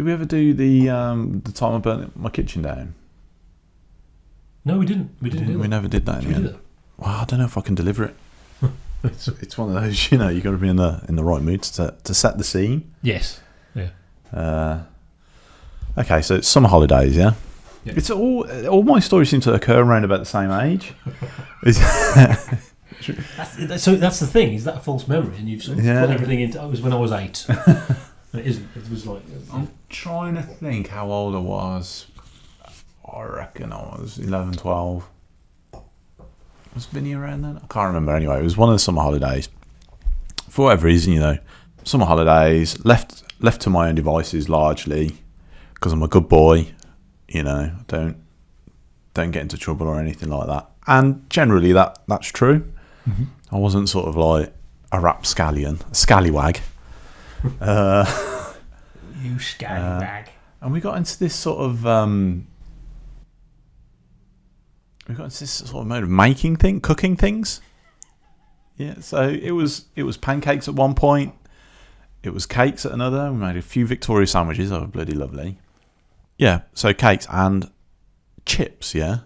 Did we ever do the time I burnt my kitchen down? No, we didn't. We didn't. We never did that in the end. Well, I don't know if I can deliver it. It's one of those, you got to be in the right mood to set the scene. Yes. Yeah. Okay, so it's summer holidays, yeah. Yeah. It's all my stories seem to occur around about the same age. So that's the thing. Is that a false memory? And you've sort of put everything into. It was when I was 8. It isn't. It was like. I'm trying to think how old I was. I reckon I was 11, 12. Was Vinny around then? I can't remember. Anyway, it was one of the summer holidays. For whatever reason, summer holidays, left to my own devices largely, because I'm a good boy. Don't get into trouble or anything like that. And generally, that's true. Mm-hmm. I wasn't sort of like a rapscallion, a scallywag. You scallywag. And we got into this sort of mode of cooking things. Yeah, so it was pancakes at one point. It was cakes at another. We made a few Victoria sandwiches. They were bloody lovely. Yeah, so cakes and chips, yeah.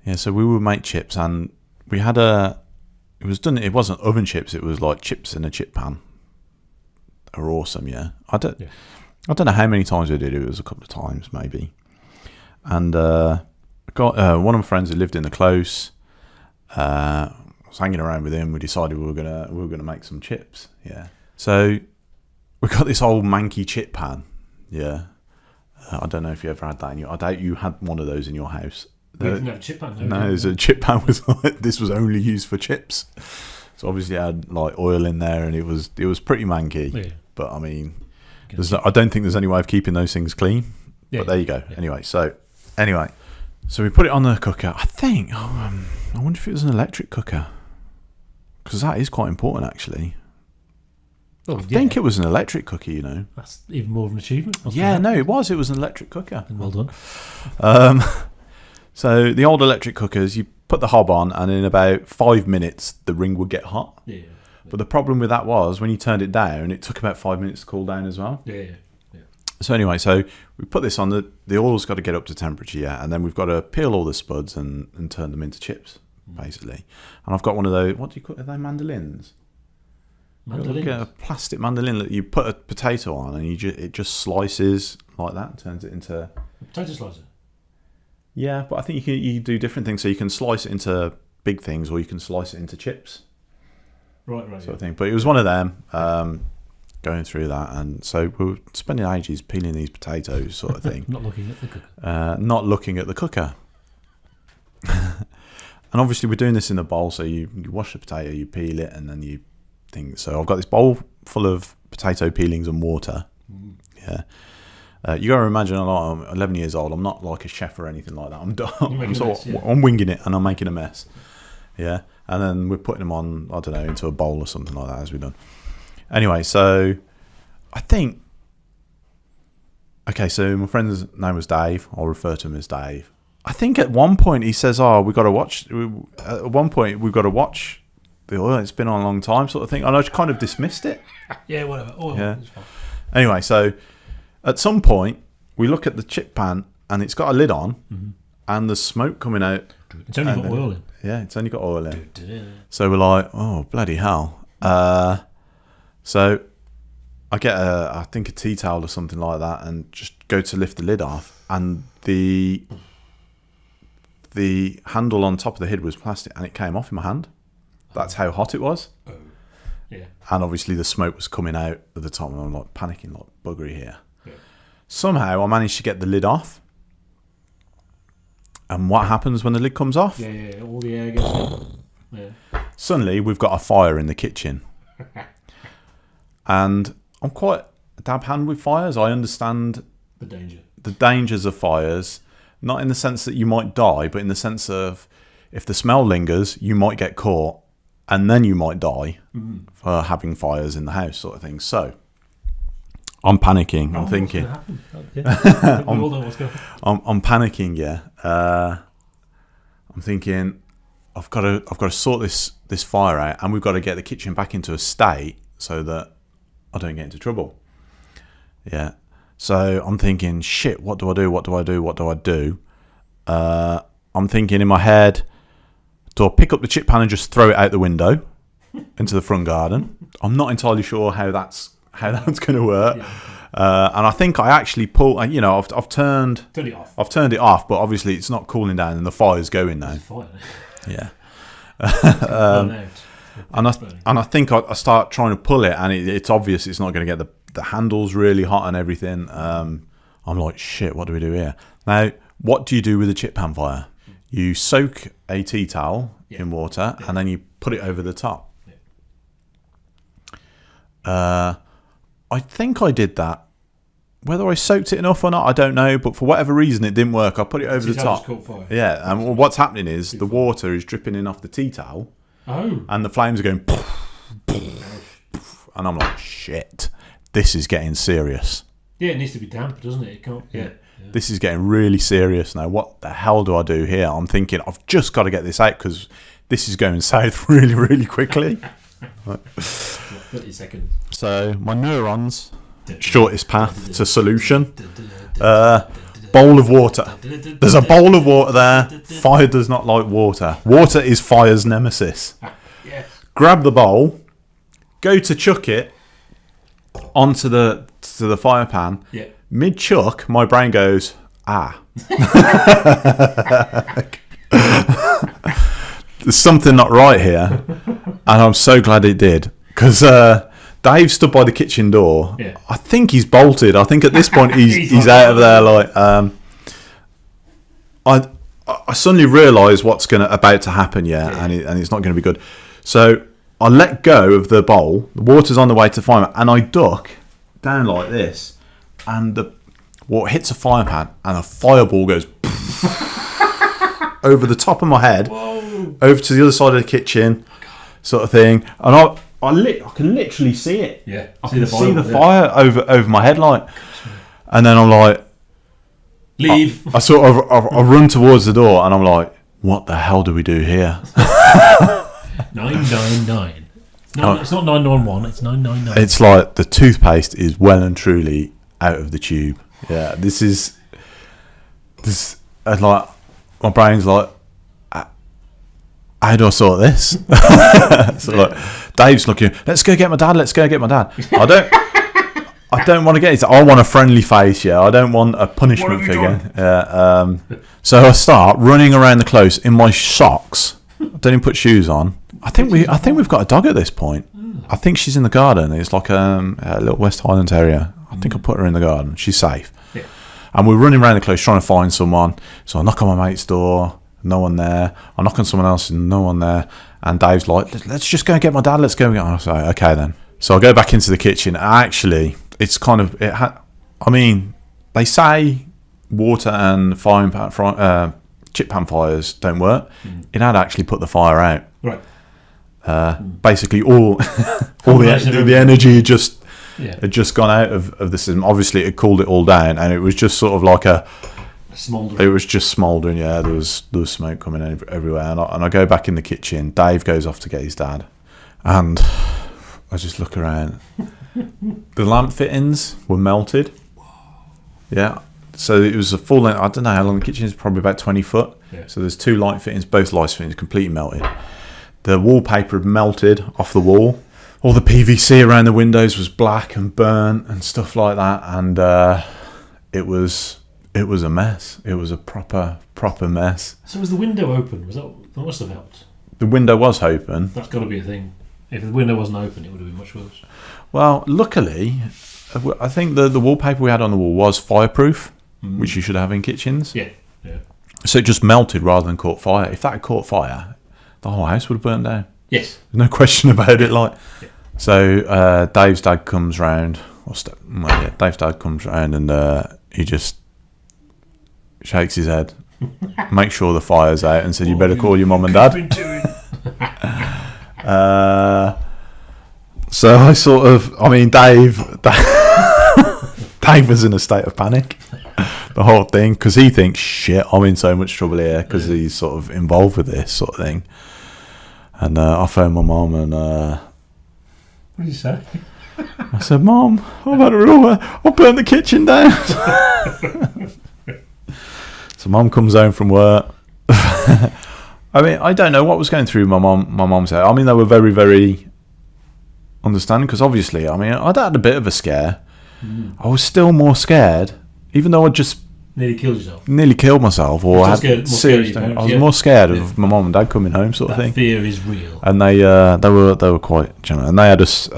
Yeah, so we would make chips, and we had it wasn't oven chips, it was like chips in a chip pan. They were awesome, yeah. I don't know how many times we did it. It was a couple of times, maybe. And got one of my friends who lived in the close. I was hanging around with him. We decided we were gonna make some chips. Yeah. So we got this old manky chip pan. Yeah. I don't know if you ever had that I doubt you had one of those in your house. We didn't have a chip pan. No, a chip pan this was only used for chips. So obviously it had like oil in there, and it was pretty manky. Yeah. But I mean, I don't think there's any way of keeping those things clean. Yeah, but there you go. Yeah. Anyway, so we put it on the cooker. I think. I wonder if it was an electric cooker, because that is quite important actually. I think it was an electric cooker, That's even more of an achievement. Yeah, no, it was. It was an electric cooker. And well done. So the old electric cookers, you put the hob on, and in about 5 minutes, the ring would get hot. Yeah. But the problem with that was when you turned it down, it took about 5 minutes to cool down as well. Yeah. So anyway, so we put this on. The oil's got to get up to temperature, yeah, and then we've got to peel all the spuds and turn them into chips, basically. And I've got one of those. What do you call? Are they mandolins? Like a plastic mandolin that you put a potato on, and it just slices like that, turns it into a potato slicer. Yeah, but I think you do different things. So you can slice it into big things, or you can slice it into chips. Right. Sort of thing. But it was one of them. Going through that, and so we were spending ages peeling these potatoes, sort of thing. Not looking at the cooker. And obviously we're doing this in a bowl, so you wash the potato, you peel it, and then you think. So I've got this bowl full of potato peelings and water. Yeah. You got to imagine, I'm 11 years old. I'm not like a chef or anything like that. I'm winging it, and I'm making a mess. Yeah. And then we're putting them on, I don't know, into a bowl or something like that, as we've done. Anyway, so I think. Okay, so my friend's name was Dave. I'll refer to him as Dave. I think at one point he says, we've got to watch. At one point, we've got to watch the oil. It's been on a long time, sort of thing. And I just kind of dismissed it. Yeah, whatever. Oil. Yeah. Anyway, so at some point, we look at the chip pan, and it's got a lid on, and there's smoke coming out. It's only got oil in. Yeah, it's only got oil in. So we're like, oh, bloody hell. So I get I think a tea towel or something like that, and just go to lift the lid off, and the handle on top of the lid was plastic, and it came off in my hand. That's how hot it was. Oh, yeah. And obviously the smoke was coming out at the top, and I'm like panicking, like buggery here. Yeah. Somehow I managed to get the lid off. And what happens when the lid comes off? Yeah, all the air goes in. Yeah. Suddenly we've got a fire in the kitchen. And I'm quite a dab hand with fires. I understand the dangers of fires, not in the sense that you might die, but in the sense of if the smell lingers, you might get caught, and then you might die for having fires in the house, sort of thing. So I'm panicking. I'm thinking. I'm panicking. Yeah. I'm thinking I've got to sort this fire out, and we've got to get the kitchen back into a state so that I don't get into trouble. Yeah. So I'm thinking, shit, what do I do? What do I do? What do I do? I'm thinking in my head, do I pick up the chip pan and just throw it out the window into the front garden? I'm not entirely sure how that's going to work. And I think I actually pull. You know, I've turned it off. I've turned it off, but obviously it's not cooling down and the fire's going now. Yeah. And I think I start trying to pull it, and it's obvious it's not going to get the handles really hot and everything. I'm like, shit, what do we do here? Now, what do you do with a chip pan fire? You soak a tea towel in water, and then you put it over the top. I think I did that. Whether I soaked it enough or not, I don't know. But for whatever reason, it didn't work. I put it over the top. Caught fire. Yeah, and what's happening is the water is dripping in off the tea towel. Oh. And the flames are going... and I'm like, shit, this is getting serious. Yeah, it needs to be damp, doesn't it? It can't... Yeah. This is getting really serious now. What the hell do I do here? I'm thinking, I've just got to get this out because this is going south really, really quickly. 30 seconds. So my neurons, shortest path to solution. Bowl of water. There's a bowl of water there. Fire does not like water. Water is fire's nemesis. Grab the bowl, go to chuck it onto the fire pan. Mid chuck, my brain goes, there's something not right here, and I'm so glad it did, because Dave stood by the kitchen door. I think he's bolted. I think at this point he's out of there. Like, I suddenly realise what's about to happen. And it's not going to be good. So I let go of the bowl. The water's on the way to the fire, and I duck down like this. And the water hits a fire pan, and a fireball goes over the top of my head, over to the other side of the kitchen, sort of thing. And I can literally see it. I can see the fire over my head, like. And then I'm like, leave. I sort of I run towards the door, and I'm like, what the hell do we do here? 999. No, it's not 911. It's 999. It's like the toothpaste is well and truly out of the tube. Yeah, this is like, my brain's like, how do I sort this? So like, Dave's looking, let's go get my dad. I don't want to get it. I want a friendly face. I don't want a punishment figure. So I start running around the close in my socks. I don't even put shoes on. I think we've got a dog at this point. I think she's in the garden. It's like a little West Highland Terrier. I think I put her in the garden. She's safe. And we're running around the close trying to find someone. So I knock on my mate's door. No one there. I knock on someone else. No one there. And Dave's like, let's just go and get my dad. Let's go. I say, okay then. So I go back into the kitchen. Actually, it's kind of... I mean, they say water and chip pan fires don't work. It had actually put the fire out. Right. Basically, all the energy had just gone out of the system. Obviously, it cooled it all down, and it was just sort of like it was just smouldering. There was smoke coming everywhere. And I go back in the kitchen. Dave goes off to get his dad, and I just look around. The lamp fittings were melted. Yeah. So it was a full length. I don't know how long the kitchen is. Probably about 20 foot. So there's two light fittings. Both light fittings completely melted. The wallpaper had melted off the wall. All the PVC around the windows was black and burnt and stuff like that. And it was a mess. It was a proper mess. So was the window open? That must have helped. The window was open. That's got to be a thing. If the window wasn't open, it would have been much worse. Well, luckily, I think the wallpaper we had on the wall was fireproof, which you should have in kitchens. Yeah. So it just melted rather than caught fire. If that had caught fire, the whole house would have burnt down. Yes. There's no question about it. So Dave's dad comes round. Dave's dad comes round, and he just shakes his head, makes sure the fire's out, and said, "You better call your mum and dad." So I Dave was in a state of panic, the whole thing, because he thinks, shit, I'm in so much trouble here, because he's sort of involved with this sort of thing. And I phoned my mum, and what did you say? I said, Mom, I've had a real, I've burnt the kitchen down. So Mum comes home from work. I mean, I don't know what was going through my mum's head. I mean, they were very, very understanding because obviously, I mean, I'd had a bit of a scare. I was still more scared, even though I just nearly killed myself, or I had serious. I was more scared of my mum and dad coming home, sort of thing. Fear is real, and they were quite generous, and they had us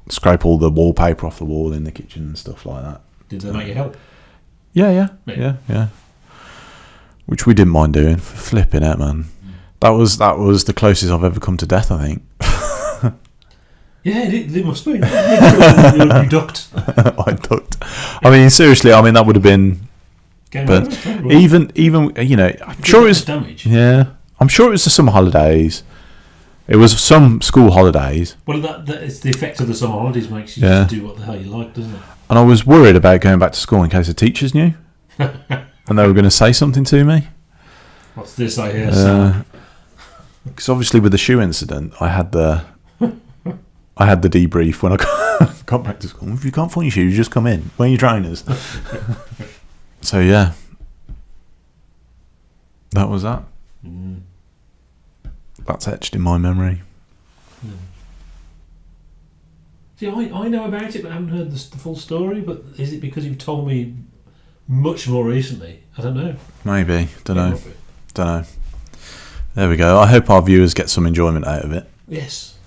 scrape all the wallpaper off the wall in the kitchen and stuff like that. Did they make you help? Yeah. Which we didn't mind doing. Flipping out, man. That was the closest I've ever come to death, I think. Yeah, it must be. You ducked. I ducked. I mean, seriously. I mean, that would have been. But even you know, I'm sure it was damage. Yeah, I'm sure it was the summer holidays. It was some school holidays. Well, that it's the effect of the summer holidays makes you just do what the hell you like, doesn't it? And I was worried about going back to school in case the teachers knew, and they were going to say something to me. What's this I hear, Sam? Because obviously with the shoe incident, I had the debrief when I got back to school. If you can't find your shoes, just come in. Wear your trainers. So yeah, that was that. That's etched in my memory. See, I know about it, but I haven't heard the full story. But is it because you've told me much more recently? I don't know. Maybe. Don't know. There we go. I hope our viewers get some enjoyment out of it. Yes.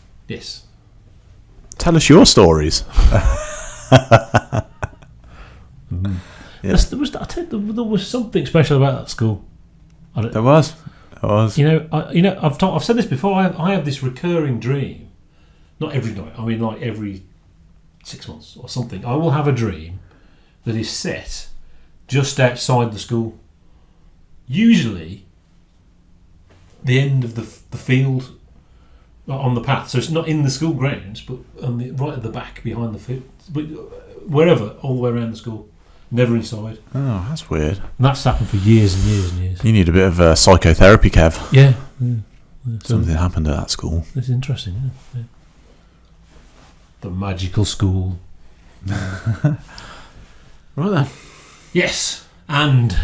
Tell us your stories. Yeah. There was something special about that school. There was. I've said this before. I have this recurring dream. Not every night. I mean, like every 6 months or something. I will have a dream that is set just outside the school. Usually, the end of the field on the path. So it's not in the school grounds, but right at the back behind the field. But wherever, all the way around the school. Never inside. Oh, that's weird. And that's happened for years and years and years. You need a bit of psychotherapy, Kev. Yeah. Something happened at that school. It's interesting, isn't it? Yeah. The magical school. Right then. Yes. And